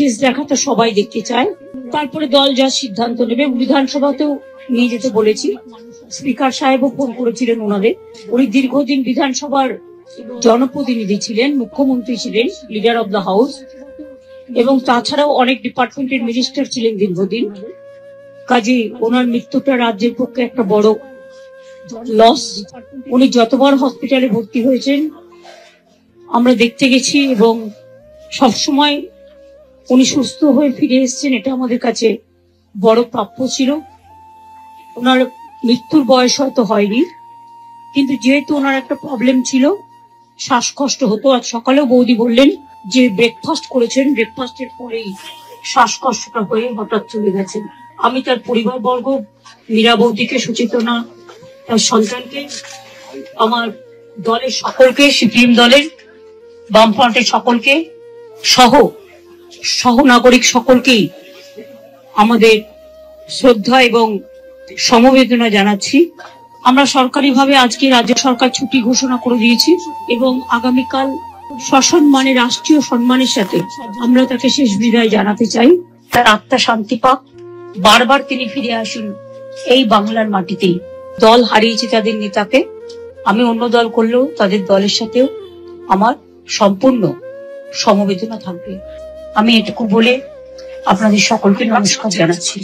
Test দেখা তো সবাই দেখতে চায়। তারপরে দল যা সিদ্ধান্ত নেবে, বিধানসভাতেও নিয়ে যেতে বলেছি। স্পিকার সাহেবও ফোন করেছিলেন ওনাদের। উনি দীর্ঘদিন বিধানসভার জনপ্রতিনিধি ছিলেন, মুখ্যমন্ত্রী ছিলেন, লিডার অব দ্য হাউস, এবং তাছাড়াও অনেক ডিপার্টমেন্টের মিনিস্টার ছিলেন দীর্ঘদিন। কাজে ওনার মৃত্যুটা রাজ্যের পক্ষে একটা বড় লস। উনি যতবার হসপিটালে ভর্তি হয়েছেন আমরা দেখতে গেছি, এবং সবসময় উনি সুস্থ হয়ে ফিরে এসেছেন, এটা আমাদের কাছে বড় প্রাপ্য ছিল। ওনার মৃত্যুর বয়স হয়তো হয়নি, কিন্তু যেহেতু ওনার একটা প্রবলেম ছিল, শ্বাসকষ্ট হতো। আজ সকালেও বৌদি বললেন যে ব্রেকফাস্ট করেছেন, ব্রেকফাস্টের পরেই শ্বাসকষ্টটা হয়ে হঠাৎ চলে গেছেন। আমি তার পরিবারবর্গ, মীরা বৌদিকে, সুচেতনা, তার সন্তানকে, আমার দলের সকলকে, সিপিএম দলের, বামফ্রন্টের সকলকে, সহ নাগরিক সকলকেই আমাদের শ্রদ্ধা এবং সমবেদনা জানাচ্ছি। আমরা সরকারিভাবে আজকে রাজ্য সরকার ছুটি ঘোষণা করে দিয়েছি, এবং আগামীকাল সসম্মানে, রাষ্ট্রীয় সম্মানের সাথে আমরা তাকে শেষ বিদায় জানাতে চাই। তার আত্মা শান্তি পাক, বারবার তিনি ফিরে আসুন এই বাংলার মাটিতেই। দল হারিয়েছে তাদের নেতাকে, আমি অন্য দল করলেও তাদের দলের সাথেও আমার সম্পূর্ণ সমবেদনা থাকবে। আমি এটুকু বলে আপনাদের সকলকে নমস্কার জানাচ্ছি।